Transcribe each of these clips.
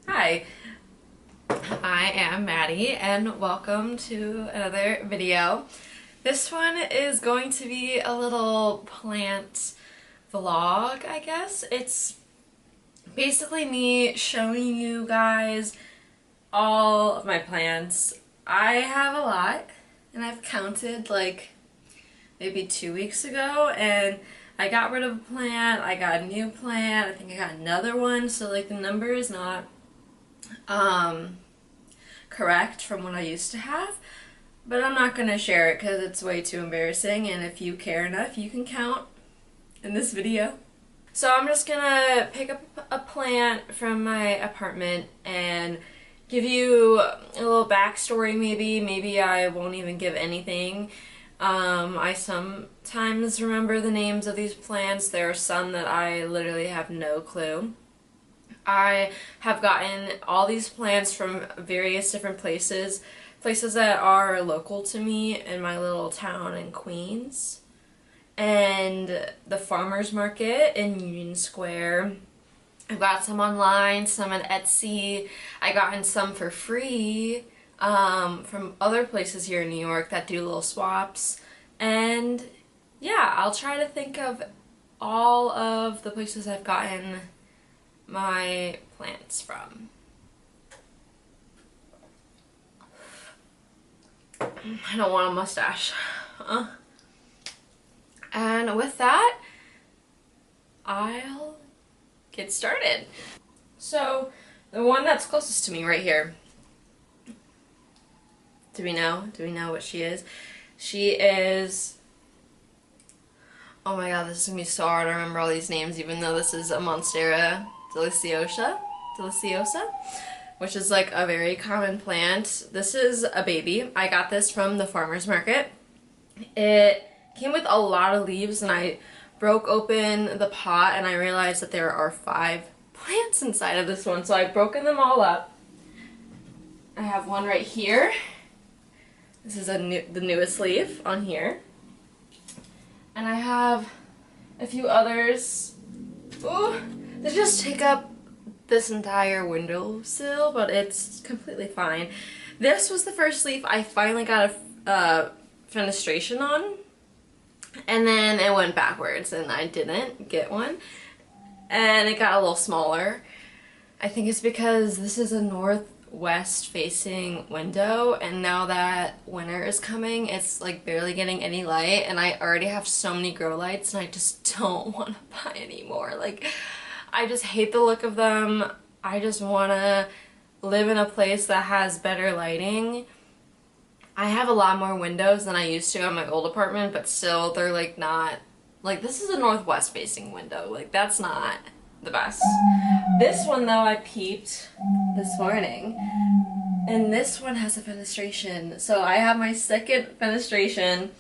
Hi, I am Maddie and welcome to another video. This one is going to be a little plant vlog, I guess. It's basically me showing you guys all of my plants. I have a lot and I've counted like maybe 2 weeks ago, and I got rid of a plant, I got a new plant, I think I got another one, so like the number is not correct from what I used to have, but I'm not going to share it because it's way too embarrassing, and if you care enough you can count in this video. So I'm just gonna pick up a plant from my apartment and give you a little backstory. Maybe I won't even give anything. I sometimes remember the names of these plants. There are some that I literally have no clue. I have gotten all these plants from various different places that are local to me in my little town in Queens, and the farmer's market in Union Square. I've got some online, some on Etsy. I gotten some for free from other places here in New York that do little swaps, and yeah, I'll try to think of all of the places I've gotten my plants from. I don't want a mustache. And with that, I'll get started. So the one that's closest to me right here, do we know what she is? She is, oh my god, this is gonna be so hard to remember all these names, even though this is a Monstera deliciosa, which is like a very common plant. This is a baby. I got this from the farmer's market. It came with a lot of leaves, and I broke open the pot and I realized that there are 5 plants inside of this one, so I've broken them all up. I have one right here. This is the newest leaf on here, and I have a few others. Ooh, they just take up this entire windowsill, but it's completely fine. This was the first leaf I finally got a fenestration on, and then it went backwards and I didn't get one, and it got a little smaller. I think it's because this is a northwest facing window, and now that winter is coming, it's like barely getting any light, and I already have so many grow lights and I just don't want to buy any more. Like, I just hate the look of them. I just want to live in a place that has better lighting. I have a lot more windows than I used to in my old apartment, but still they're like not, like this is a northwest facing window. Like that's not the best. This one though I peeped this morning, and this one has a fenestration. So I have my second fenestration.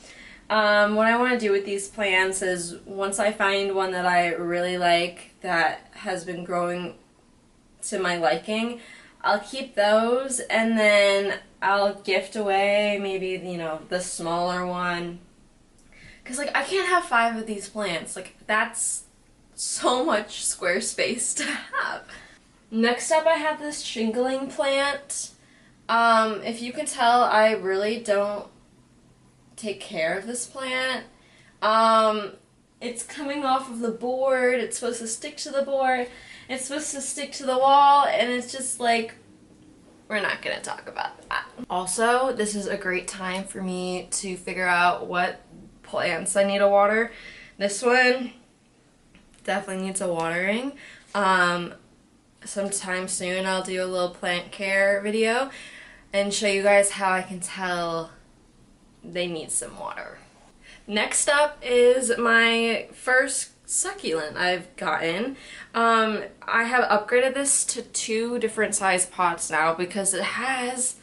What I want to do with these plants is once I find one that I really like that has been growing to my liking, I'll keep those, and then I'll gift away maybe, you know, the smaller one. Because, like, I can't have 5 of these plants. Like, that's so much square space to have. Next up, I have this shingling plant. If you can tell, I really don't take care of this plant. It's coming off of the board. It's supposed to stick to the board. It's supposed to stick to the wall, and it's just like, we're not gonna talk about that. Also, this is a great time for me to figure out what plants I need to water. This one definitely needs a watering. Sometime soon I'll do a little plant care video and show you guys how I can tell they need some water. Next up is my first succulent I've gotten. I have upgraded this to 2 different size pots now because it has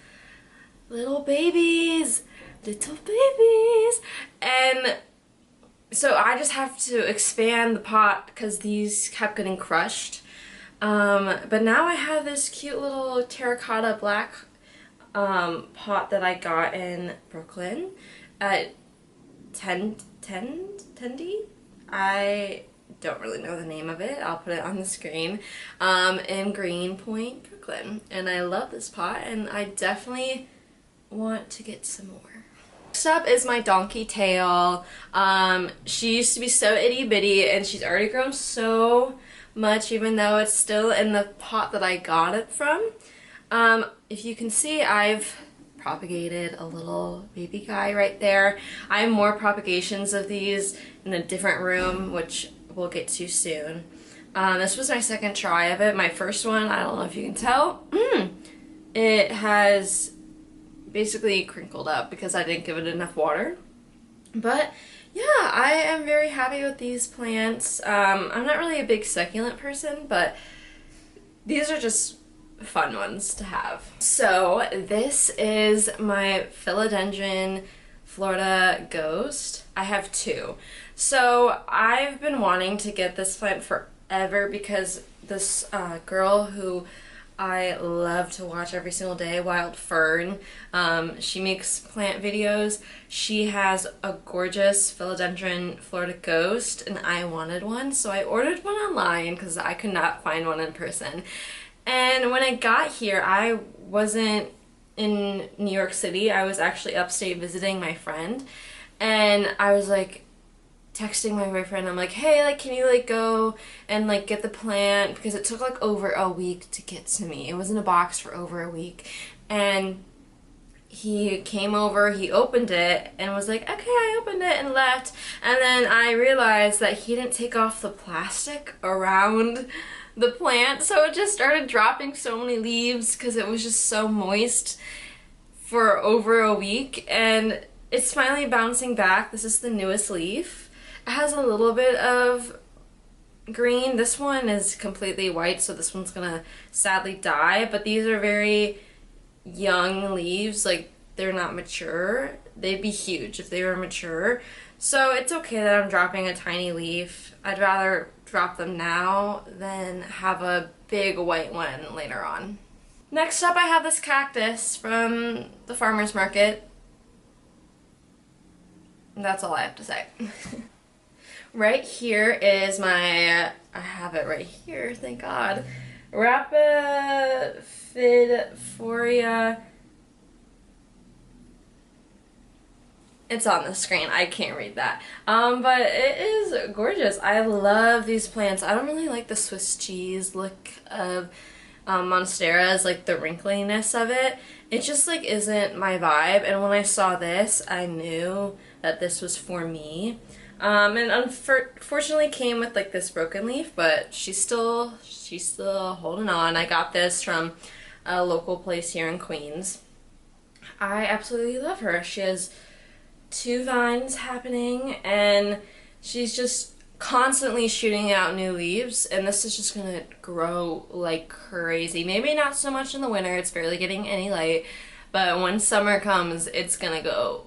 little babies, and so I just have to expand the pot because these kept getting crushed. But now I have this cute little terracotta black pot that I got in Brooklyn at Tendy. I don't really know the name of it. I'll put it on the screen. In Greenpoint, Brooklyn. And I love this pot, and I definitely want to get some more. Next up is my donkey tail. She used to be so itty bitty, and she's already grown so much, even though it's still in the pot that I got it from. If you can see, I've propagated a little baby guy right there. I have more propagations of these in a different room, which we'll get to soon. This was my second try of it. My first one, I don't know if you can tell, it has basically crinkled up because I didn't give it enough water. But yeah, I am very happy with these plants. I'm not really a big succulent person, but these are just fun ones to have. So this is my Philodendron Florida Ghost. I have 2. So I've been wanting to get this plant forever because this girl who I love to watch every single day, Wild Fern, she makes plant videos. She has a gorgeous Philodendron Florida Ghost, and I wanted one, so I ordered one online because I could not find one in person. And when I got here, I wasn't in New York City. I was actually upstate visiting my friend, and I was like texting my boyfriend. I'm like, hey, like, can you like go and like get the plant, because it took like over a week to get to me. It was in a box for over a week, and he came over, he opened it and was like, okay, I opened it, and left. And then I realized that he didn't take off the plastic around the plant, so it just started dropping so many leaves because it was just so moist for over a week, and it's finally bouncing back. This is the newest leaf. It has a little bit of green. This one is completely white, so this one's gonna sadly die, but these are very young leaves, like they're not mature. They'd be huge if they were mature, so it's okay that I'm dropping a tiny leaf. I'd rather drop them now than have a big white one later on. Next up, I have this cactus from the farmer's market. And that's all I have to say. Right here is my, I have it right here, thank God, Rapidophyria. It's on the screen. I can't read that. But it is gorgeous. I love these plants. I don't really like the Swiss cheese look of Monstera's, like the wrinkliness of it. It just like isn't my vibe. And when I saw this, I knew that this was for me. And unfortunately came with like this broken leaf, but she's still holding on. I got this from a local place here in Queens. I absolutely love her. She has 2 vines happening, and she's just constantly shooting out new leaves, and this is just gonna grow like crazy. Maybe not so much in the winter, it's barely getting any light, but when summer comes, it's gonna go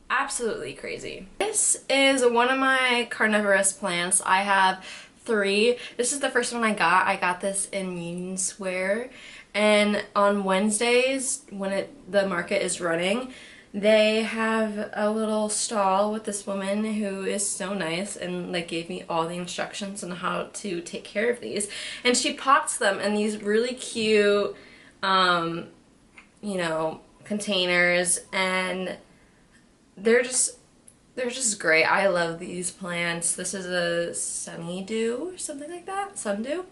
absolutely crazy. This is one of my carnivorous plants. I have 3. This is the first one I got. I got this in Union Square, and on Wednesdays when the market is running, they have a little stall with this woman who is so nice and like gave me all the instructions on how to take care of these. And she pots them in these really cute, you know, containers, and they're just great. I love these plants. This is a sundew or something like that, sundew.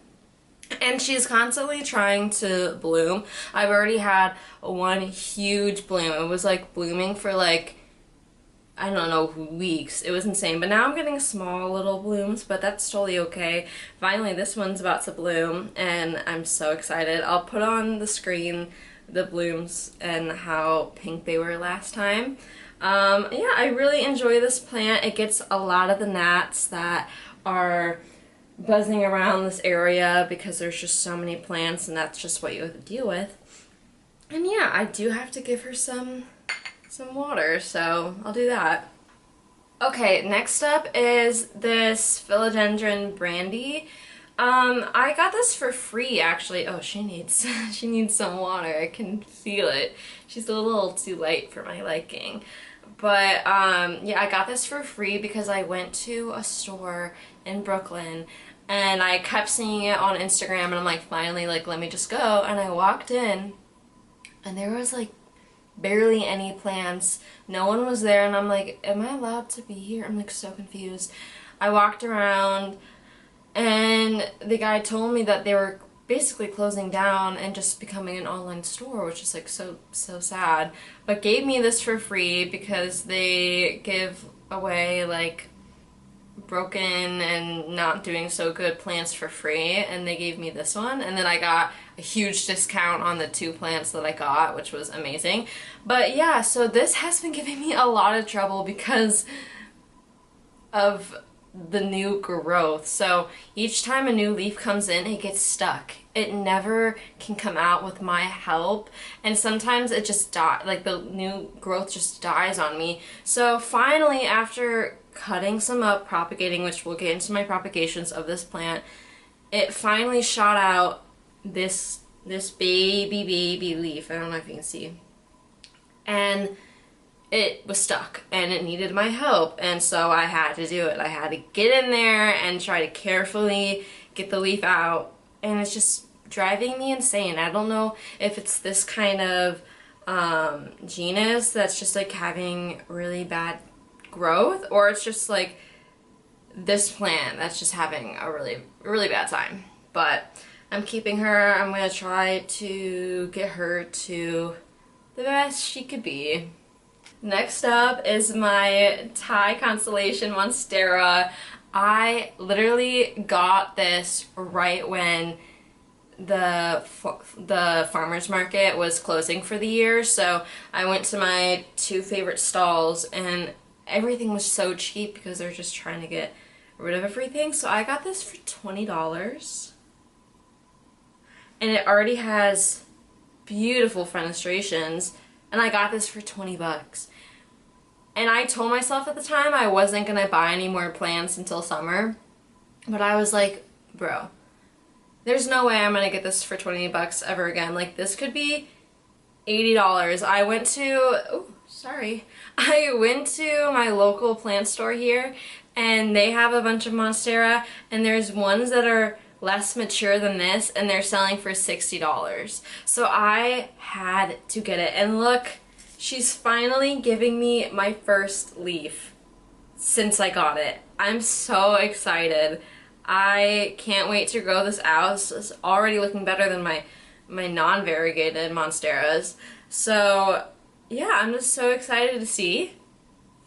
And she's constantly trying to bloom. I've already had one huge bloom. It was like blooming for like, I don't know, weeks. It was insane. But now I'm getting small little blooms, but that's totally okay. Finally, this one's about to bloom, and I'm so excited. I'll put on the screen the blooms and how pink they were last time. Yeah, I really enjoy this plant. It gets a lot of the gnats that are buzzing around this area because there's just so many plants and that's just what you have to deal with. And yeah, I do have to give her some water, so I'll do that. Okay, next up is this Philodendron brandy. I got this for free actually. Oh, she needs she needs some water. I can feel it. She's a little too light for my liking. But yeah, I got this for free because I went to a store in Brooklyn and I kept seeing it on Instagram and I'm like, finally, like, let me just go. And I walked in and there was like barely any plants. No one was there and I'm like, am I allowed to be here? I'm like so confused. I walked around and the guy told me that they were basically closing down and just becoming an online store, which is like so sad, but gave me this for free because they give away like broken and not doing so good plants for free, and they gave me this one, and then I got a huge discount on the 2 plants that I got, which was amazing. But yeah, so this has been giving me a lot of trouble because of the new growth. So each time a new leaf comes in, it gets stuck. It never can come out with my help, and sometimes it just dies, like the new growth just dies on me. So finally, after cutting some up, propagating, which we'll get into my propagations of this plant, it finally shot out this baby leaf. I don't know if you can see. And it was stuck and it needed my help, and so I had to do it. I had to get in there and try to carefully get the leaf out, and it's just driving me insane. I don't know if it's this kind of genus that's just like having really bad growth, or it's just like this plant that's just having a really bad time. But I'm keeping her. I'm gonna try to get her to the best she could be. Next up is my Thai constellation Monstera. I literally got this right when the farmer's market was closing for the year, so I went to my 2 favorite stalls and everything was so cheap because they're just trying to get rid of everything. So I got this for $20 and it already has beautiful fenestrations, and I got this for 20 bucks. And I told myself at the time I wasn't gonna buy any more plants until summer, but I was like, bro, there's no way I'm gonna get this for 20 bucks ever again. Like, this could be $80. I went to my local plant store here, and they have a bunch of Monstera, and there's ones that are less mature than this, and they're selling for $60. So I had to get it, and look, she's finally giving me my first leaf since I got it. I'm so excited. I can't wait to grow this out. It's already looking better than my non-variegated Monsteras. So yeah, I'm just so excited to see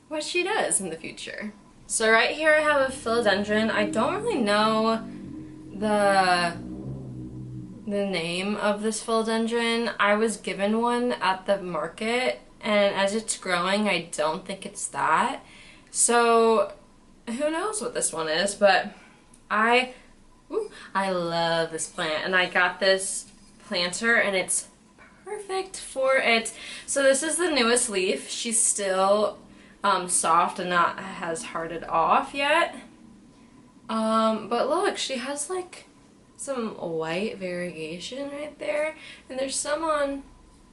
what she does in the future. So right here I have a Philodendron. I don't really know the name of this Philodendron. I was given one at the market, and as it's growing, I don't think it's that. So who knows what this one is, but I love this plant, and I got this planter and it's perfect for it. So this is the newest leaf. She's still soft and not has hardened off yet. But look, she has like some white variegation right there, and there's some on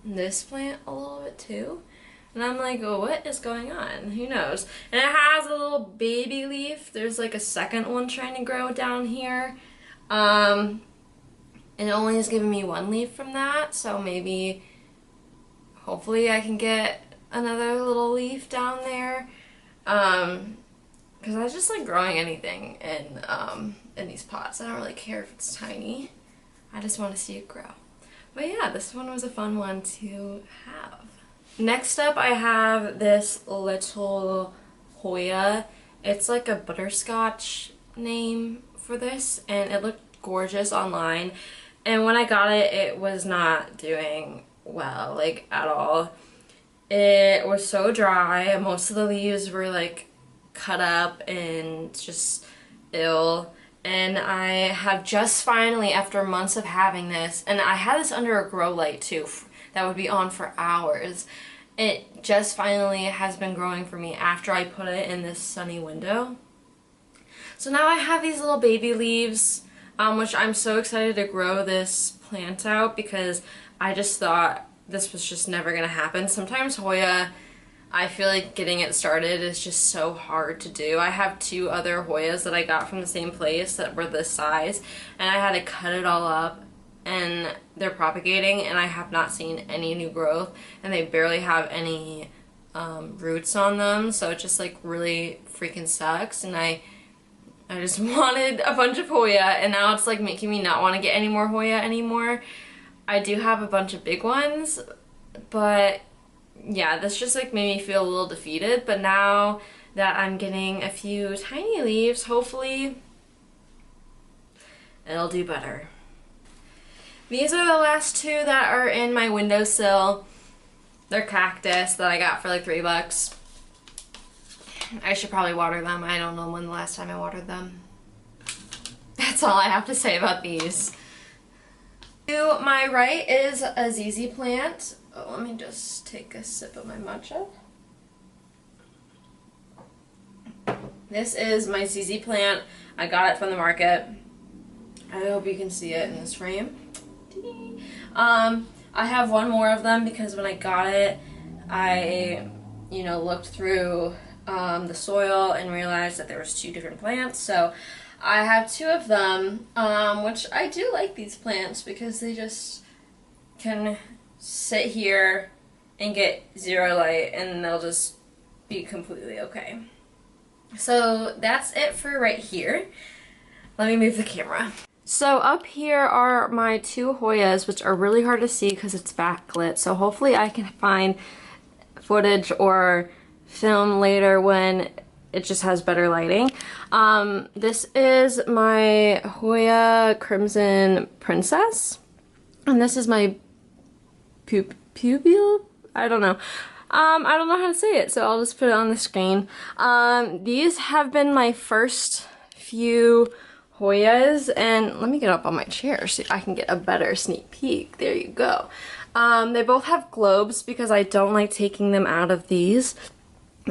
this plant a little bit too. And I'm like, oh, what is going on? Who knows? And it has a little baby leaf. There's like a second one trying to grow down here. And it only has given me 1 leaf from that, so maybe, hopefully I can get another little leaf down there. Because I just like growing anything in these pots. I don't really care if it's tiny. I just want to see it grow. But yeah, this one was a fun one to have. Next up I have this little Hoya. It's like a butterscotch name for this, and it looked gorgeous online. And when I got it, it was not doing well, like at all. It was so dry. Most of the leaves were like cut up and just ill, and I have just finally, after months of having this, and I had this under a grow light too, that would be on for hours. It just finally has been growing for me after I put it in this sunny window. So now I have these little baby leaves, which I'm so excited to grow this plant out because I just thought this was just never gonna happen. Sometimes Hoya, I feel like getting it started is just so hard to do. I have 2 other Hoyas that I got from the same place that were this size, and I had to cut it all up, and they're propagating, and I have not seen any new growth, and they barely have any roots on them, so it just like really freaking sucks. And I just wanted a bunch of Hoya, and now it's like making me not want to get any more Hoya anymore. I do have a bunch of big ones, but yeah, this just like made me feel a little defeated. But now that I'm getting a few tiny leaves, hopefully it'll do better. These are the last 2 that are in my windowsill. They're cactus that I got for like $3. I should probably water them. I don't know when the last time I watered them. That's all I have to say about these. To my right is a ZZ plant. Oh, let me just take a sip of my matcha. This is my ZZ plant. I got it from the market. I hope you can see it in this frame. I have one more of them because when I got it, I, looked through the soil and realized that there was 2 different plants. So I have 2 of them, which I do like these plants because they just can sit here and get 0 light and they'll just be completely okay. So that's it for right here. Let me move the camera. So up here are my 2 Hoyas, which are really hard to see because it's backlit. So hopefully I can find footage or film later when it just has better lighting. This is my Hoya Crimson Princess, and this is my pupil? I don't know. I don't know how to say it, so I'll just put it on the screen. These have been my first few Hoyas, and let me get up on my chair so I can get a better sneak peek. There you go. They both have globes because I don't like taking them out of these.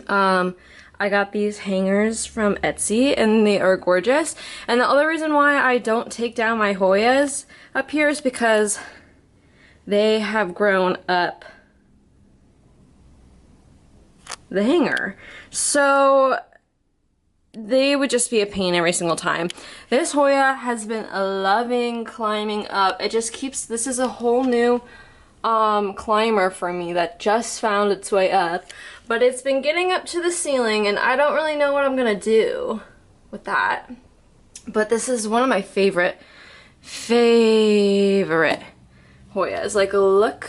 I got these hangers from Etsy and they are gorgeous. And the other reason why I don't take down my Hoyas up here is because they have grown up the hanger. So they would just be a pain every single time. This Hoya has been loving climbing up. It just keeps, this is a whole new climber for me that just found its way up. But it's been getting up to the ceiling and I don't really know what I'm gonna do with that. But this is one of my favorite Hoyas. Like, look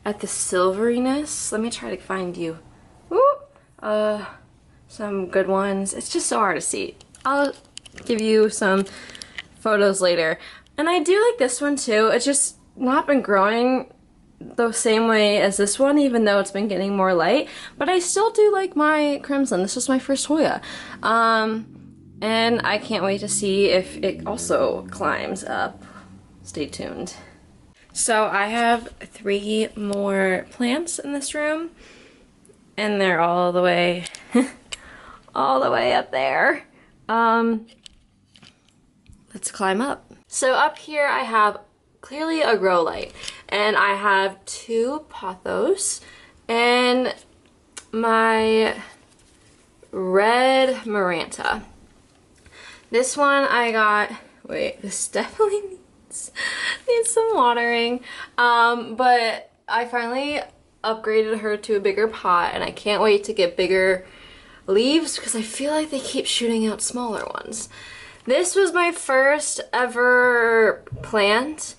at the silveriness. Let me try to find you. Woo! Some good ones. It's just so hard to see. I'll give you some photos later. And I do like this one too. It's just not been growing the same way as this one, even though it's been getting more light. But I still do like my crimson. This was my first Hoya. And I can't wait to see if it also climbs up. Stay tuned. So I have 3 more plants in this room, and they're all the way all the way up there. Let's climb up. So up here I have clearly a grow light, and I have 2 Pothos and my red Maranta. This one I got, wait, this definitely needs some watering, but I finally upgraded her to a bigger pot, and I can't wait to get bigger leaves because I feel like they keep shooting out smaller ones. This was my first ever plant.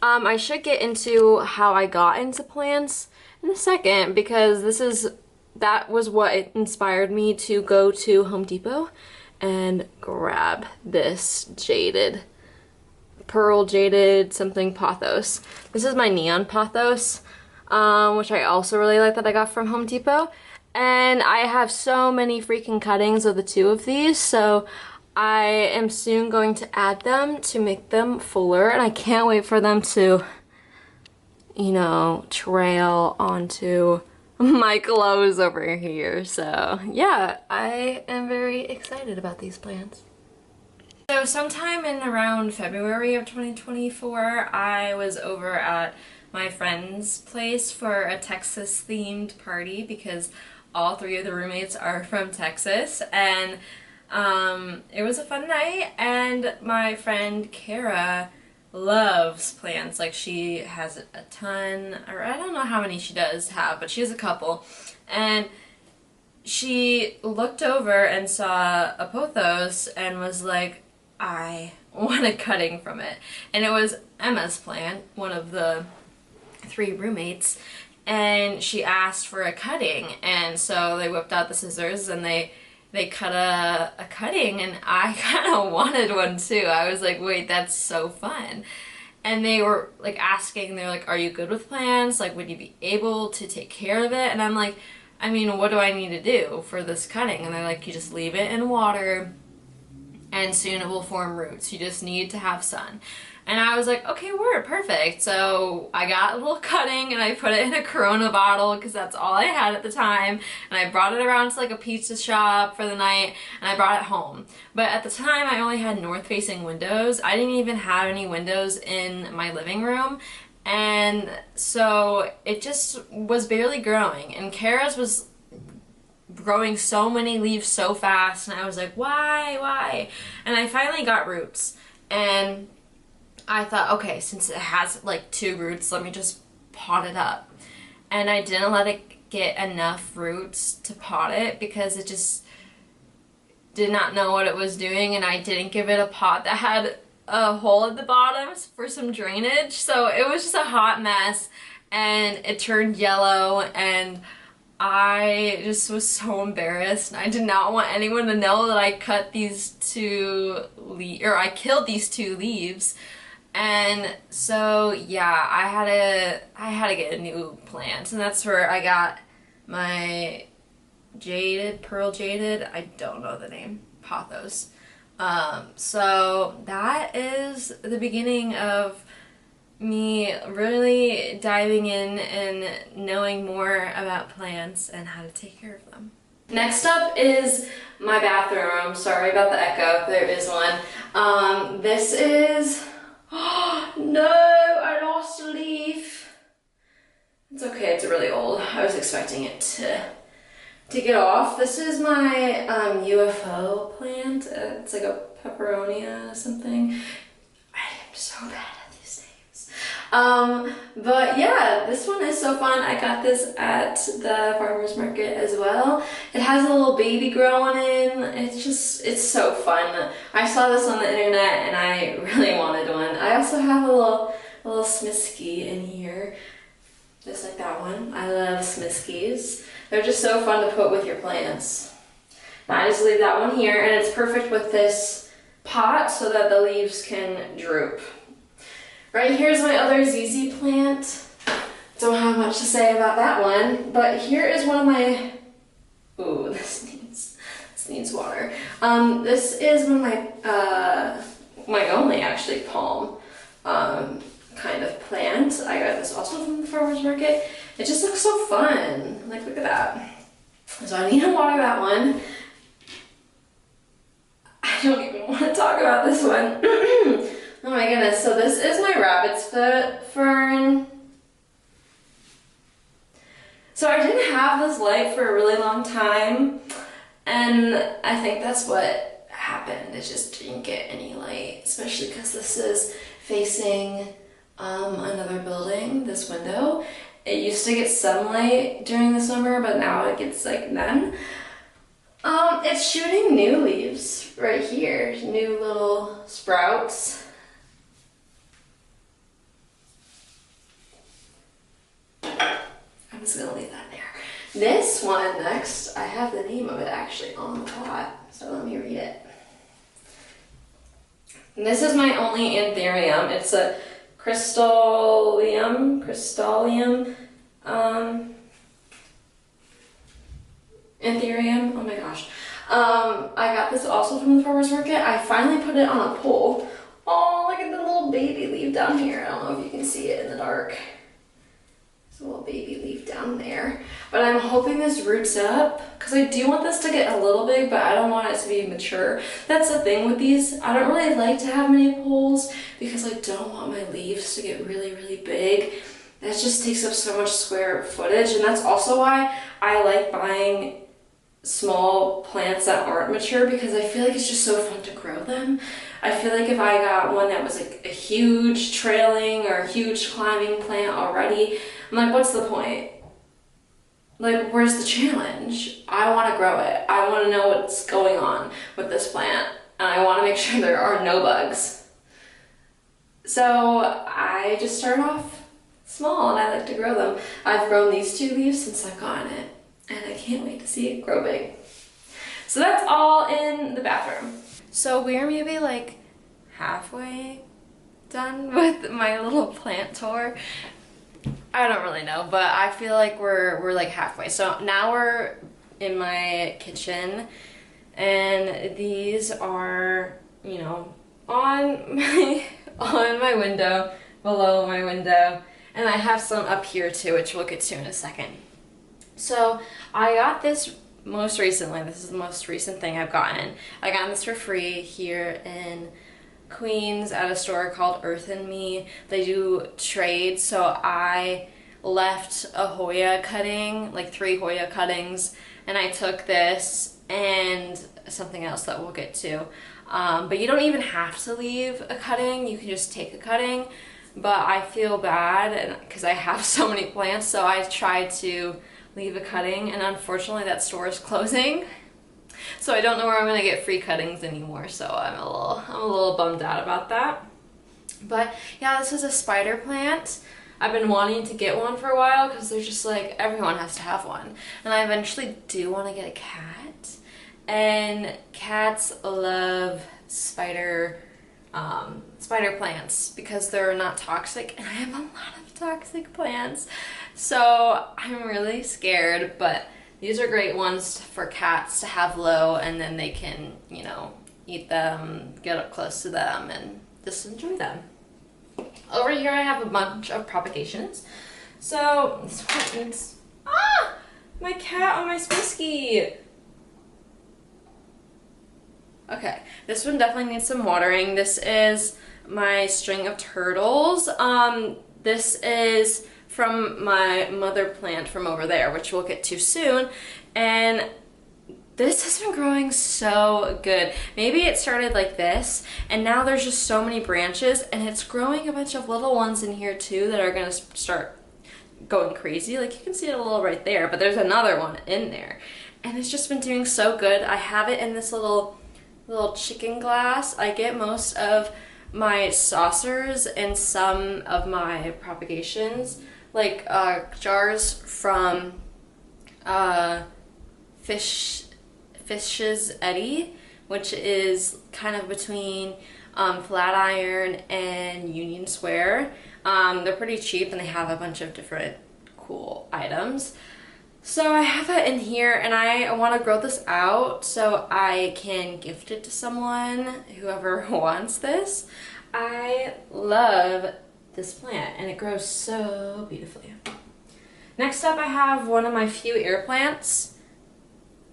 I should get into how I got into plants in a second, because that was what inspired me to go to Home Depot and grab this pearl jaded something Pothos. This is my neon Pothos, which I also really like, that I got from Home Depot. And I have so many freaking cuttings of the 2 of these, so I am soon going to add them to make them fuller, and I can't wait for them to, you know, trail onto my clothes over here. So yeah, I am very excited about these plants. So sometime in around February of 2024, I was over at my friend's place for a Texas themed party because all three of the roommates are from Texas, and it was a fun night, and my friend Kara loves plants. Like, she has a ton, or I don't know how many she does have, but she has a couple, and she looked over and saw a pothos and was like, I want a cutting from it. And it was Emma's plant, one of the three roommates, and she asked for a cutting, and so they whipped out the scissors and they cut a cutting, and I kind of wanted one too. I was like, wait, that's so fun. And they were like asking, they're like, are you good with plants? Like, would you be able to take care of it? And I'm like, I mean, what do I need to do for this cutting? And they're like, you just leave it in water and soon it will form roots. You just need to have sun. And I was like, okay, word, perfect. So I got a little cutting and I put it in a Corona bottle because that's all I had at the time. And I brought it around to like a pizza shop for the night and I brought it home. But at the time I only had north-facing windows. I didn't even have any windows in my living room. And so it just was barely growing. And Kara's was growing so many leaves so fast, and I was like, why? And I finally got roots, and I thought, okay, since it has like 2 roots, let me just pot it up. And I didn't let it get enough roots to pot it because it just did not know what it was doing, and I didn't give it a pot that had a hole at the bottom for some drainage. So it was just a hot mess, and it turned yellow, and I just was so embarrassed. I did not want anyone to know that I cut these 2 leaves, or I killed these 2 leaves. And so yeah, I had to get a new plant, and that's where I got my pearl jaded, I don't know the name, Pothos. So that is the beginning of me really diving in and knowing more about plants and how to take care of them. Next up is my bathroom. Sorry about the echo, if there is one. This is, oh no, I lost a leaf. It's okay, it's really old. I was expecting it to get off. This is my UFO plant. It's like a peperonia or something. I am so bad at these names. But yeah, this one is so fun. I got this at the farmer's market as well. It has a little baby growing in. It's so fun. I saw this on the internet and I really wanted one. I also have a little Smisky in here, just like that one. I love Smiskies. They're just so fun to put with your plants. Now I just leave that one here, and it's perfect with this pot so that the leaves can droop. Right here's my other ZZ plant. Don't have much to say about that one, but here is one of my, ooh, this needs water. This is one of my only actually palm kind of plant. I got this also from the farmer's market. It just looks so fun. Like, look at that. So I need to water that one. I don't even want to talk about this one. Oh my goodness. So this is my rabbit's foot fern. So I didn't have this light for a really long time, and I think that's what happened. It just didn't get any light, especially because this is facing another building, this window. It used to get sunlight during the summer, but now it gets like none. It's shooting new leaves right here, new little sprouts. I'm just gonna leave that there. This one next, I have the name of it actually on the pot, so let me read it. And this is my only anthurium. It's a crystallium, anthurium, oh my gosh. I got this also from the farmer's market. I finally put it on a pole. Oh, look at the little baby leaf down here. I don't know if you can see it in the dark. There's a little baby leaf down there. But I'm hoping this roots up because I do want this to get a little big, but I don't want it to be mature. That's the thing with these. I don't really like to have many poles because I don't want my leaves to get really, really big. That just takes up so much square footage, and that's also why I like buying small plants that aren't mature, because I feel like it's just so fun to grow them. I feel like if I got one that was like a huge trailing or a huge climbing plant already, I'm like, what's the point? Like, where's the challenge? I want to grow it. I want to know what's going on with this plant, and I want to make sure there are no bugs. So I just start off small, and I like to grow them. I've grown these 2 leaves since I've gotten it, and I can't wait to see it grow big. So that's all in the bathroom. So we're maybe like halfway done with my little plant tour. I don't really know, but I feel like we're like halfway. So now we're in my kitchen, and these are, you know, on my window, below my window, and I have some up here too, which we'll get to in a second. So I got this most recently. This is the most recent thing I've gotten. I got this for free here in Queens at a store called Earth and Me. They do trades, so I left a Hoya cutting, like 3 Hoya cuttings, and I took this and something else that we'll get to. But you don't even have to leave a cutting, you can just take a cutting. But I feel bad because I have so many plants, so I tried to leave a cutting, and unfortunately that store is closing. So I don't know where I'm gonna get free cuttings anymore, so I'm a little bummed out about that. But yeah, this is a spider plant. I've been wanting to get one for a while because they're just like, everyone has to have one. And I eventually do want to get a cat. And cats love spider plants because they're not toxic, and I have a lot of toxic plants. So I'm really scared, but these are great ones for cats to have low, and then they can, you know, eat them, get up close to them, and just enjoy them. Over here I have a bunch of propagations. So this one needs, my cat on my spisky. Okay, this one definitely needs some watering. This is my string of turtles. This is from my mother plant from over there, which we'll get to soon. And this has been growing so good. Maybe it started like this, and now there's just so many branches, and it's growing a bunch of little ones in here too that are gonna start going crazy. Like you can see it a little right there, but there's another one in there. And it's just been doing so good. I have it in this little chicken glass. I get most of my saucers and some of my propagations, like jars from Fish's Eddy, which is kind of between Flatiron and Union Square. They're pretty cheap, and they have a bunch of different cool items. So I have that in here, and I want to grow this out so I can gift it to someone, whoever wants this. I love this plant, and it grows so beautifully. Next up, I have one of my few air plants.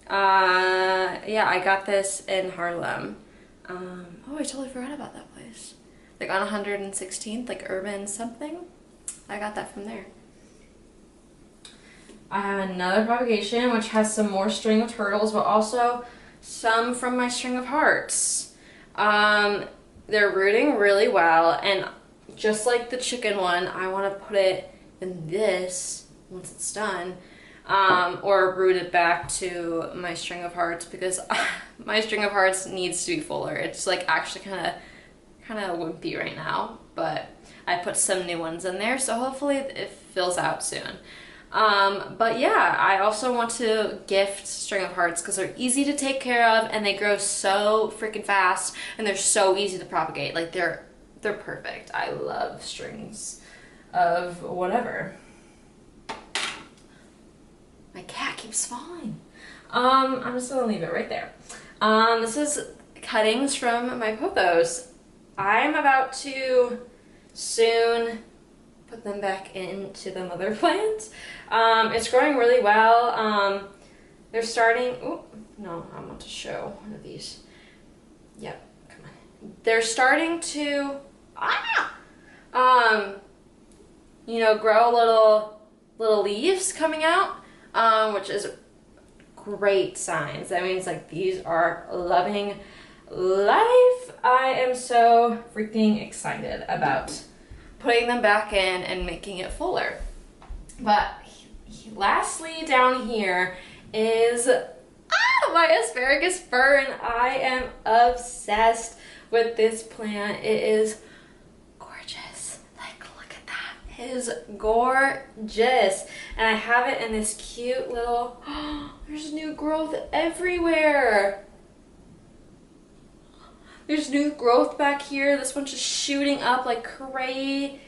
Yeah, I got this in Harlem. Oh, I totally forgot about that place. Like on 116th, like Urban something. I got that from there. I have another propagation which has some more string of turtles, but also some from my string of hearts. They're rooting really well, and just like the chicken one, I want to put it in this once it's done, or root it back to my string of hearts, because my string of hearts needs to be fuller. It's like actually kind of wimpy right now, but I put some new ones in there, so hopefully it fills out soon. But yeah, I also want to gift string of hearts because they're easy to take care of, and they grow so freaking fast, and they're so easy to propagate. Like they're perfect. I love strings of whatever. My cat keeps falling. I'm just gonna leave it right there. This is cuttings from my Pothos. I'm about to soon put them back into the mother plant. It's growing really well. They're starting, oh, no, I want to show one of these. Yep, come on. They're starting to, you know, grow little leaves coming out, which is great signs. That means like these are loving life. I am so freaking excited about putting them back in and making it fuller. But lastly down here is my asparagus fern. I am obsessed with this plant. It is gorgeous. Like, look at that. It is gorgeous. And I have it in this cute little, there's new growth everywhere. There's new growth back here. This one's just shooting up like crazy.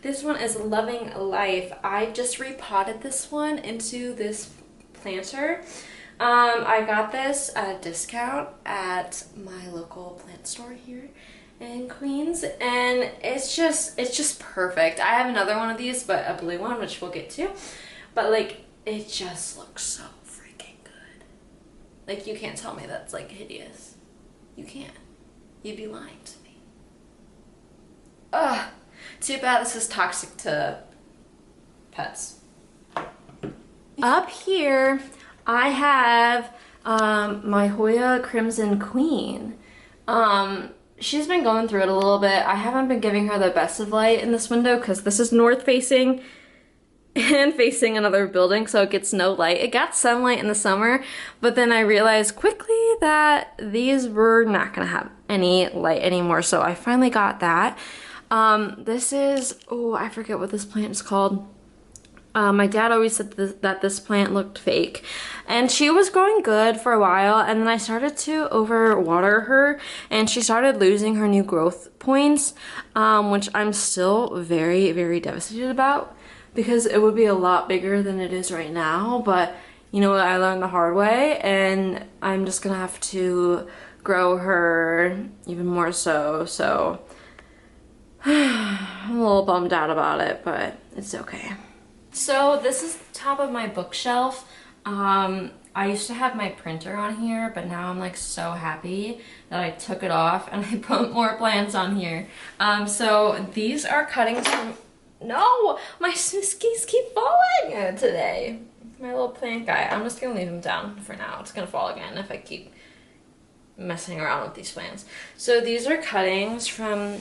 This one is loving life. I just repotted this one into this planter. I got this at a discount at my local plant store here in Queens, and it's just perfect. I have another one of these, but a blue one, which we'll get to. But like, it just looks so freaking good. Like, you can't tell me that's like hideous. You can't. You'd be lying to me. Ugh. Too bad this is toxic to pets. Up here, I have my Hoya Crimson Queen. She's been going through it a little bit. I haven't been giving her the best of light in this window because this is north facing and facing another building, so it gets no light. It got sunlight in the summer, but then I realized quickly that these were not gonna have any light anymore, so I finally got that. This is, oh, I forget what this plant is called. My dad always said that this plant looked fake, and she was growing good for a while, and then I started to overwater her, and she started losing her new growth points, which I'm still very, very devastated about, because it would be a lot bigger than it is right now. But you know what, I learned the hard way, and I'm just gonna have to grow her even more so I'm a little bummed out about it, but it's okay. So this is the top of my bookshelf. I used to have my printer on here, but now I'm like so happy that I took it off and I put more plants on here. So these are cuttings from, no, my skis keep falling today. My little plant guy. I'm just gonna leave him down for now. It's gonna fall again if I keep messing around with these plants. So these are cuttings from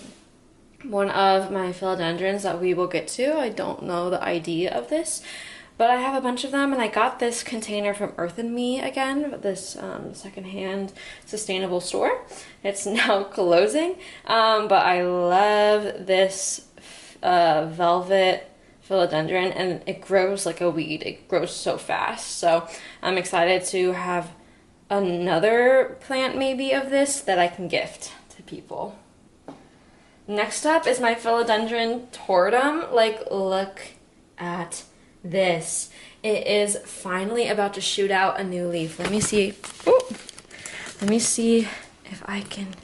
one of my philodendrons that we will get to. I don't know the ID of this, but I have a bunch of them, and I got this container from Earth and Me again, this secondhand sustainable store. It's now closing, but I love this velvet philodendron, and it grows like a weed. It grows so fast, so I'm excited to have another plant maybe of this that I can gift to people. Next up is my philodendron tortum. Like, look at this. It is finally about to shoot out a new leaf. Let me see. Ooh. Let me see if I can.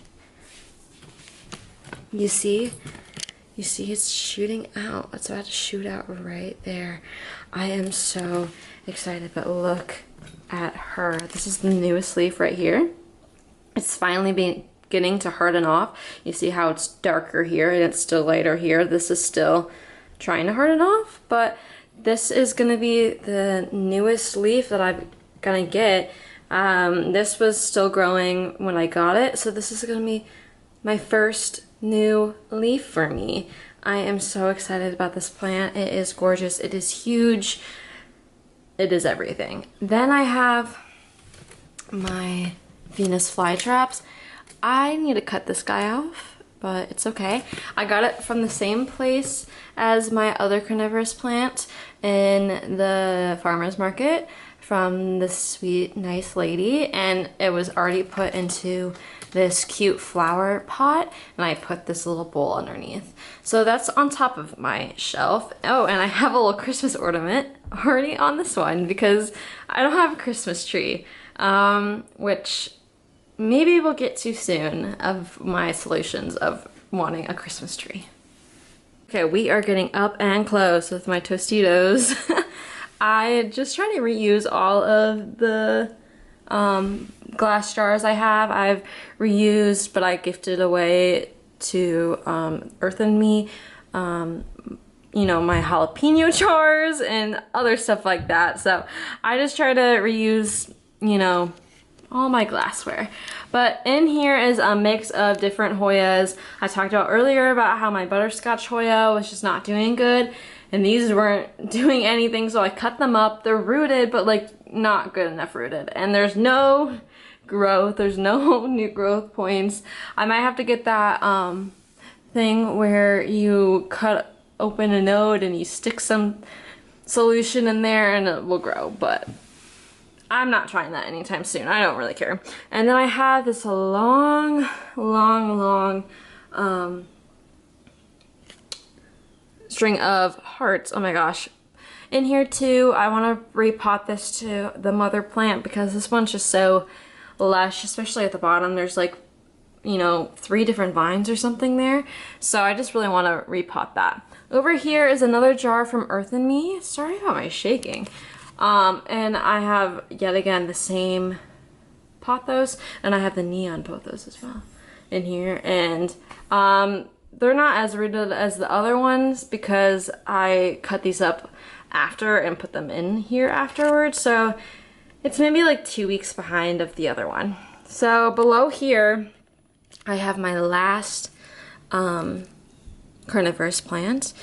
You see? You see it's shooting out. It's about to shoot out right there. I am so excited, but look at her. This is the newest leaf right here. It's finally beginning to harden off. You see how it's darker here and it's still lighter here. This is still trying to harden off, but this is gonna be the newest leaf that I'm gonna get. This was still growing when I got it, so this is gonna be my first new leaf for me. I am so excited about this plant. It is gorgeous. It is huge. It is everything. Then I have my Venus flytraps. I need to cut this guy off, but it's okay. I got it from the same place as my other carnivorous plant in the farmer's market from this sweet, nice lady, and it was already put into this cute flower pot, and I put this little bowl underneath. So that's on top of my shelf. Oh, and I have a little Christmas ornament already on this one because I don't have a Christmas tree, which maybe we'll get to soon of my solutions of wanting a Christmas tree. Okay, we are getting up and close with my Tostitos. I just try to reuse all of the glass jars I have. I've reused, but I gifted away to Earth and Me, you know, my jalapeno jars and other stuff like that. So I just try to reuse, you know, all my glassware. But in here is a mix of different Hoyas. I talked about earlier about how my butterscotch Hoya was just not doing good, and these weren't doing anything, so I cut them up. They're rooted, but like not good enough rooted, and there's no growth, there's no new growth points. I might have to get that thing where you cut open a node and you stick some solution in there and it will grow, but I'm not trying that anytime soon. I don't really care. And then I have this long string of hearts. Oh my gosh. In here too, I want to repot this to the mother plant because this one's just so lush, especially at the bottom. There's like, you know, 3 different vines or something there. So I just really want to repot that. Over here is another jar from Earth and Me. Sorry about my shaking. And I have, yet again, the same Pothos, and I have the neon Pothos as well in here. And they're not as rooted as the other ones because I cut these up after and put them in here afterwards. So it's maybe like 2 weeks behind of the other one. So below here, I have my last carnivorous plant.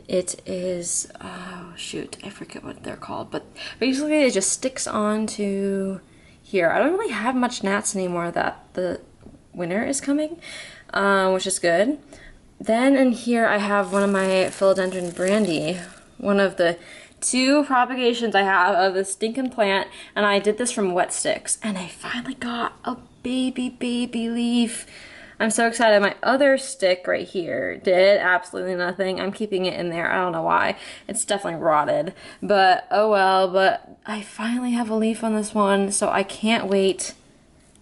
It is, oh shoot, I forget what they're called, but basically it just sticks onto here. I don't really have much gnats anymore that the winter is coming, which is good. Then in here I have one of my Philodendron brandy, one of the 2 propagations I have of this stinking plant, and I did this from wet sticks, and I finally got a baby leaf. I'm so excited. My other stick right here did absolutely nothing. I'm keeping it in there. I don't know why. It's definitely rotted, but oh well. But I finally have a leaf on this one, so I can't wait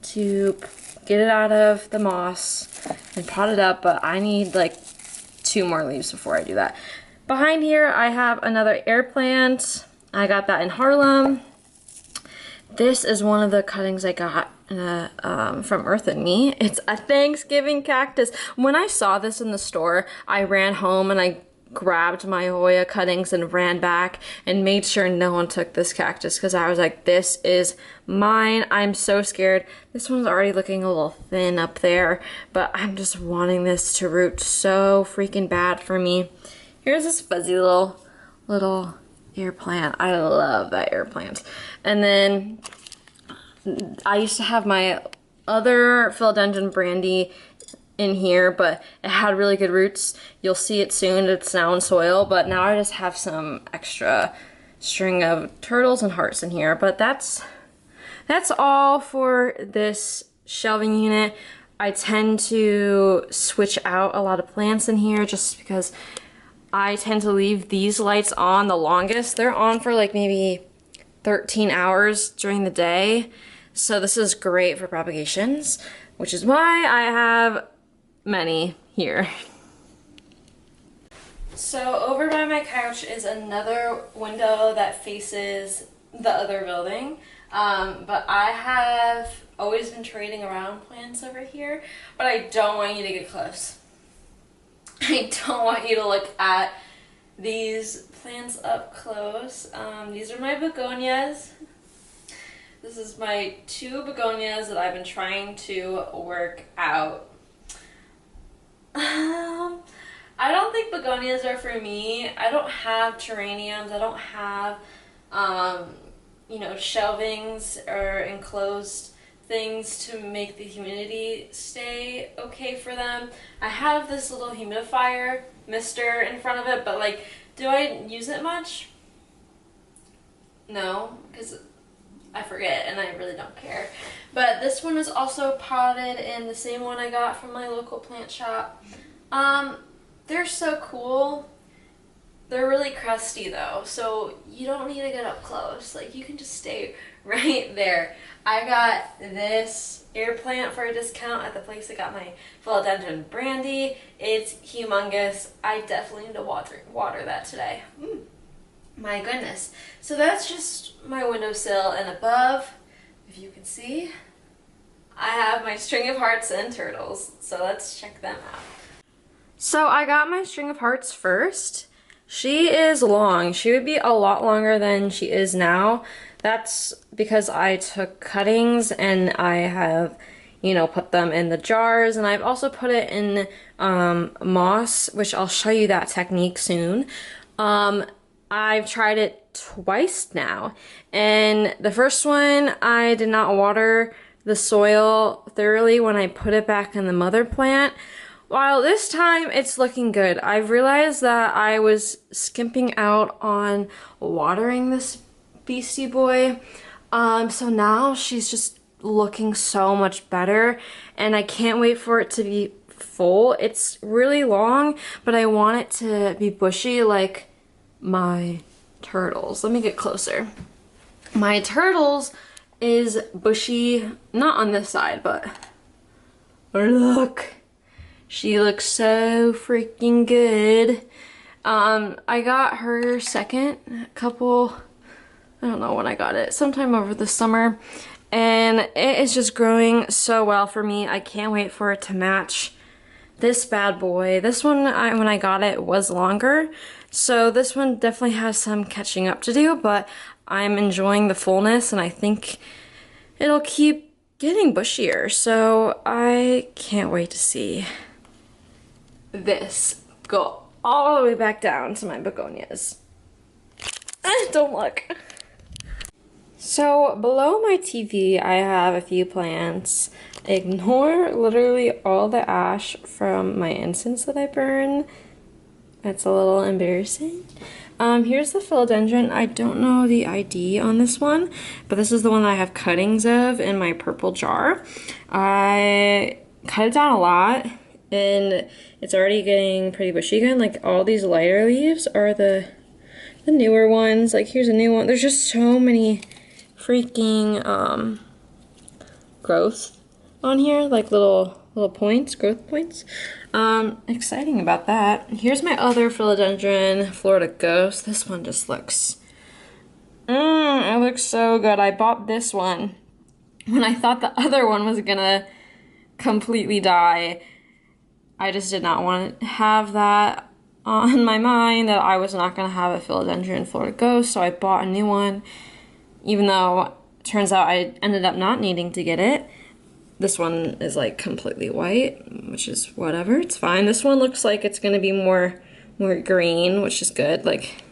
to get it out of the moss and pot it up, but I need like 2 more leaves before I do that. Behind here, I have another air plant. I got that in Harlem. This is one of the cuttings I got from Earth and Me. It's a Thanksgiving cactus. When I saw this in the store, I ran home and I grabbed my Hoya cuttings and ran back and made sure no one took this cactus because I was like, this is mine. I'm so scared. This one's already looking a little thin up there, but I'm just wanting this to root so freaking bad for me. Here's this fuzzy little air plant. I love that air plant. And then I used to have my other Philodendron brandy in here, but it had really good roots. You'll see it soon. It's now in soil, but now I just have some extra string of turtles and hearts in here. But that's all for this shelving unit. I tend to switch out a lot of plants in here just because I tend to leave these lights on the longest. They're on for like maybe 13 hours during the day. So this is great for propagations, which is why I have many here. So over by my couch is another window that faces the other building. But I have always been trading around plants over here, but I don't want you to get close. I don't want you to look at these plants up close. These are my begonias. This is my 2 begonias that I've been trying to work out. I don't think begonias are for me. I don't have terrariums. I don't have, you know, shelvings or enclosed things to make the humidity stay okay for them. I have this little humidifier mister in front of it, but like, do I use it much? No, because I forget and I really don't care. But this one is also potted in the same one I got from my local plant shop. They're so cool. They're really crusty though, so you don't need to get up close. Like, you can just stay right there. I got this air plant for a discount at the place I got my Philodendron brandy. It's humongous. I definitely need to water that today. My goodness. So that's just my windowsill, and above, if you can see, I have my string of hearts and turtles. So let's check them out. So I got my string of hearts first. She is long. She would be a lot longer than she is now. That's because I took cuttings and I have, you know, put them in the jars, and I've also put it in moss, which I'll show you that technique soon. I've tried it twice now, and the first one I did not water the soil thoroughly when I put it back in the mother plant. While this time it's looking good. I've realized that I was skimping out on watering this beastie boy. So now she's just looking so much better, and I can't wait for it to be full. It's really long, but I want it to be bushy like my turtles. Let me get closer. My turtles is bushy, not on this side, but look. She looks so freaking good. I got her second couple, I don't know when I got it, sometime over the summer, and it is just growing so well for me. I can't wait for it to match this bad boy. This one, when I got it, was longer, so this one definitely has some catching up to do, but I'm enjoying the fullness, and I think it'll keep getting bushier, so I can't wait to see this go all the way back down to my begonias. Don't look. So below my TV, I have a few plants. Ignore literally all the ash from my incense that I burn. That's a little embarrassing. Here's the philodendron. I don't know the ID on this one, but this is the one that I have cuttings of in my purple jar. I cut it down a lot, and it's already getting pretty bushy again. Like, all these lighter leaves are the newer ones. Like, here's a new one. There's just so many freaking growth on here, like little points, growth points. Exciting about that. Here's my other philodendron, Florida Ghost. This one just looks, it looks so good. I bought this one when I thought the other one was gonna completely die. I just did not want to have that on my mind, that I was not going to have a philodendron Florida Ghost, so I bought a new one, even though it turns out I ended up not needing to get it. This one is like completely white, which is whatever, it's fine. This one looks like it's going to be more green, which is good. Like,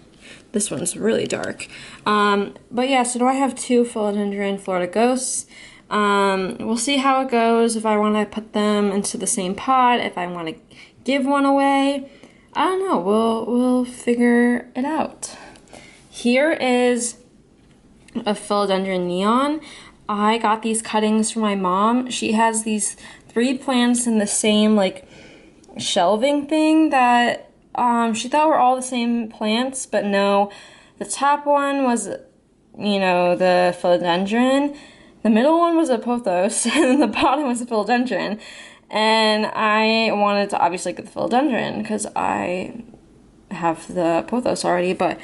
this one's really dark. But yeah, so do I have two philodendron Florida Ghosts. We'll see how it goes, if I want to put them into the same pot, if I want to give one away. I don't know, we'll figure it out. Here is a philodendron neon. I got these cuttings from my mom. She has these 3 plants in the same like shelving thing that she thought were all the same plants, but no. The top one was, you know, the philodendron. The middle one was a pothos, and the bottom was a philodendron. And I wanted to obviously get the philodendron because I have the pothos already, but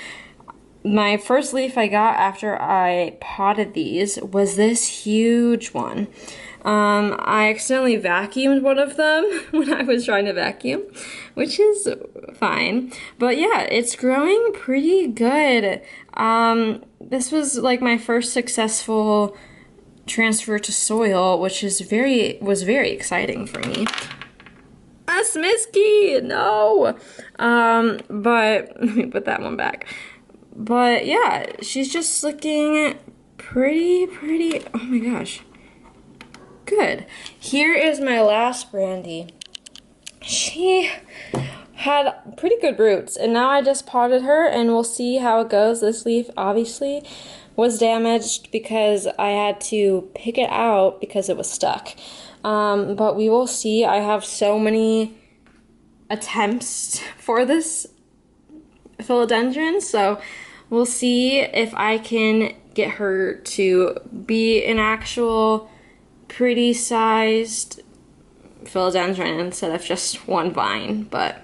my first leaf I got after I potted these was this huge one. I accidentally vacuumed one of them when I was trying to vacuum, which is fine. But yeah, it's growing pretty good. This was like my first successful transfer to soil, which is was very exciting for me. A Smisky! No! But let me put that one back. But yeah, she's just looking pretty, oh my gosh. Good. Here is my last brandy. She had pretty good roots, and now I just potted her, and we'll see how it goes. This leaf obviously was damaged because I had to pick it out because it was stuck. But we will see. I have so many attempts for this philodendron, so we'll see if I can get her to be an actual pretty sized philodendron instead of just one vine, but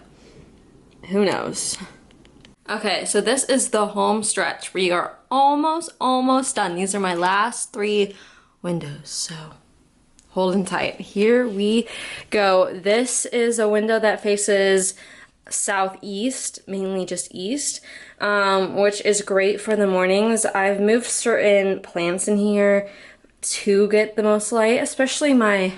who knows. Okay, so this is the home stretch. We are almost done. These are my last 3 windows, so holding tight. Here we go. This is a window that faces southeast, mainly just east, which is great for the mornings. I've moved certain plants in here to get the most light, especially my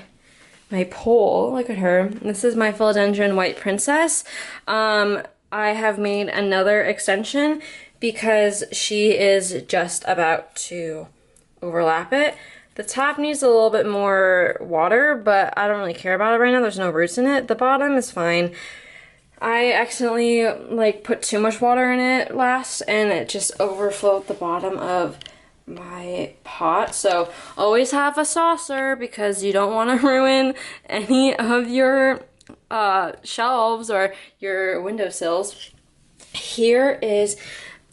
pole. Look at her. This is my Philodendron White Princess. I have made another extension because she is just about to overlap it. The top needs a little bit more water, but I don't really care about it right now. There's no roots in it. The bottom is fine. I accidentally put too much water in it last and it just overflowed the bottom of my pot. So always have a saucer because you don't want to ruin any of your shelves or your windowsills. Here is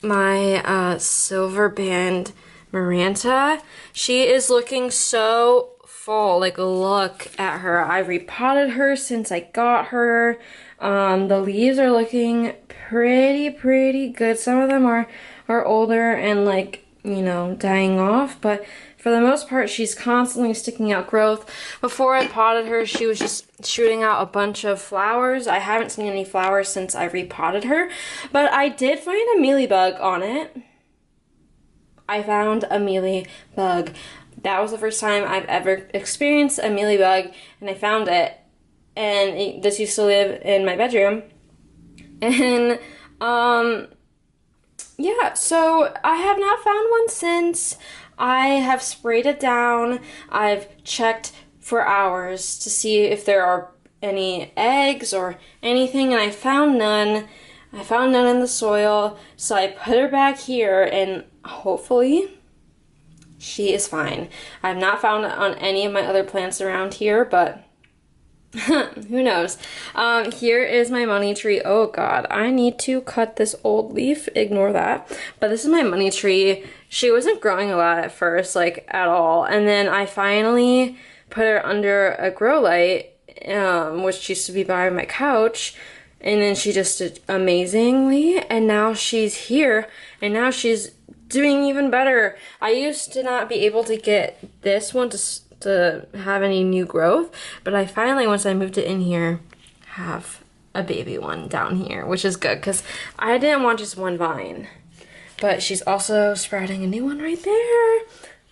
my silver band Maranta. She is looking so full. Like, look at her. I repotted her since I got her. The leaves are looking pretty good. Some of them are older and dying off, but for the most part she's constantly sticking out growth. Before I potted her, she was just shooting out a bunch of flowers. I haven't seen any flowers since I repotted her, but I did find a mealybug on it. I found a mealybug. That was the first time I've ever experienced a mealybug, and I found it. And this used to live in my bedroom. And, yeah, so I have not found one since. I have sprayed it down. I've checked for hours to see if there are any eggs or anything, and I found none. I found none in the soil, so I put her back here, and hopefully she is fine. I have not found it on any of my other plants around here, but who knows. Here is my money tree. Oh god, I need to cut this old leaf. Ignore that. But this is my money tree. She wasn't growing a lot at first, at all. And then I finally put her under a grow light, which used to be by my couch. And then she just did amazingly. And now she's here. And now she's doing even better. I used to not be able to get this one to have any new growth, but I finally, once I moved it in here, have a baby one down here, which is good because I didn't want just one vine. But she's also sprouting a new one right there.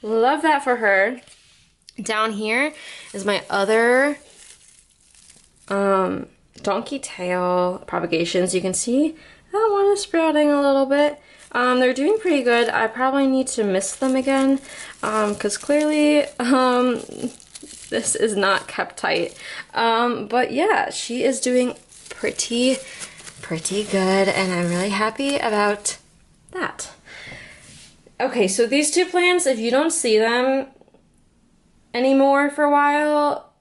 Love that for her. Down here is my other donkey tail propagations. You can see that one is sprouting a little bit. They're doing pretty good. I probably need to mist them again, because clearly, this is not kept tight. But yeah, she is doing pretty good, and I'm really happy about that. Okay, so these 2 plants, if you don't see them anymore for a while,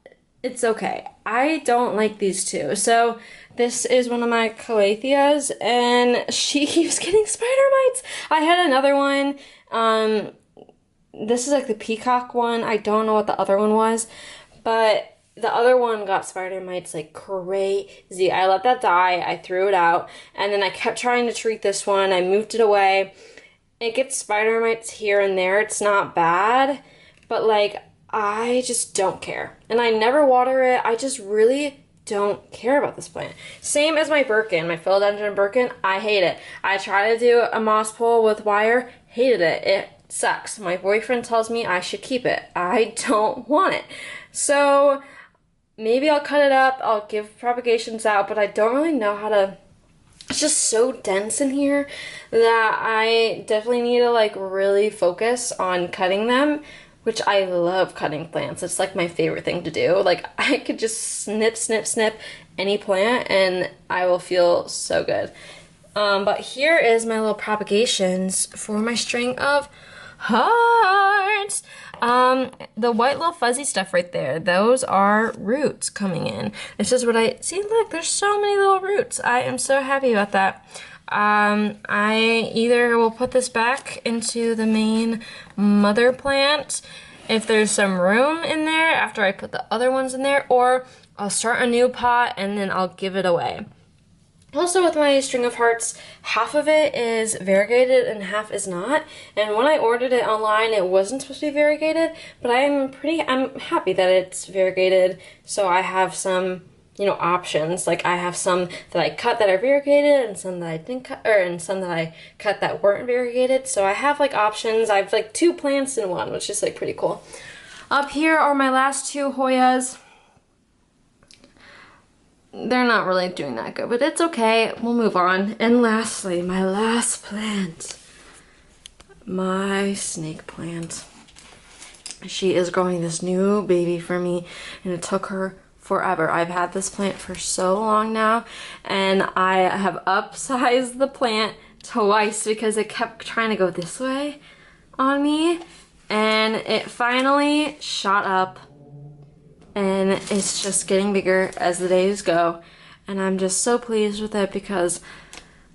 it's okay. I don't like these 2. So this is one of my calatheas, and she keeps getting spider mites. I had another one. This is the peacock one. I don't know what the other one was, but the other one got spider mites like crazy. I let that die. I threw it out, and then I kept trying to treat this one. I moved it away. It gets spider mites here and there. It's not bad, but I just don't care. And I never water it. I just really don't care about this plant. Same as my Birkin, my Philodendron Birkin. I hate it. I tried to do a moss pole with wire, hated it. It sucks. My boyfriend tells me I should keep it. I don't want it. So maybe I'll cut it up, I'll give propagations out, but I don't really know how to. It's just so dense in here that I definitely need to really focus on cutting them, which I love cutting plants. It's my favorite thing to do. I could just snip any plant and I will feel so good. But here is my little propagations for my string of hearts. The white little fuzzy stuff right there, those are roots coming in. It's just what I see. Look, there's so many little roots. I am so happy about that. I either will put this back into the main mother plant if there's some room in there after I put the other ones in there, or I'll start a new pot and then I'll give it away. Also with my string of hearts, half of it is variegated and half is not. And when I ordered it online, it wasn't supposed to be variegated, but I'm happy that it's variegated. So I have some, you know, options. Like I have some that I cut that are variegated and some that I didn't cut, and some that I cut that weren't variegated. So I have like options. I have like 2 plants in one, which is like pretty cool. Up here are my last 2 Hoyas. They're not really doing that good, but it's okay. We'll move on. And lastly, my last plant, my snake plant. She is growing this new baby for me, and it took her forever. I've had this plant for so long now, and I have upsized the plant twice because it kept trying to go this way on me, and it finally shot up. And it's just getting bigger as the days go, and I'm just so pleased with it because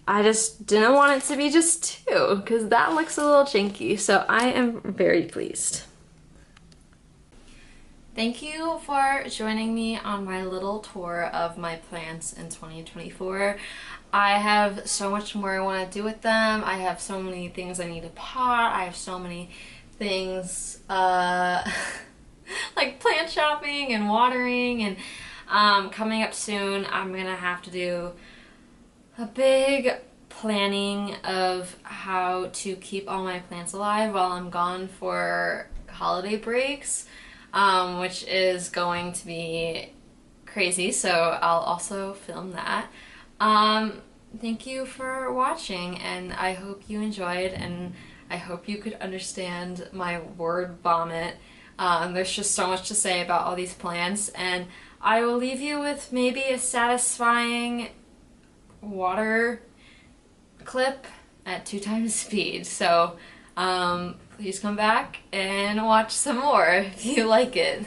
I just didn't want it to be just 2 because that looks a little chinky, so I am very pleased. Thank you for joining me on my little tour of my plants in 2024. I have so much more I want to do with them. I have so many things I need to pot. I have so many things like plant shopping and watering, and coming up soon I'm gonna have to do a big planning of how to keep all my plants alive while I'm gone for holiday breaks, which is going to be crazy, so I'll also film that. Thank you for watching, and I hope you enjoyed, and I hope you could understand my word vomit. There's just so much to say about all these plants, and I will leave you with maybe a satisfying water clip at 2 times speed. So please come back and watch some more if you like it.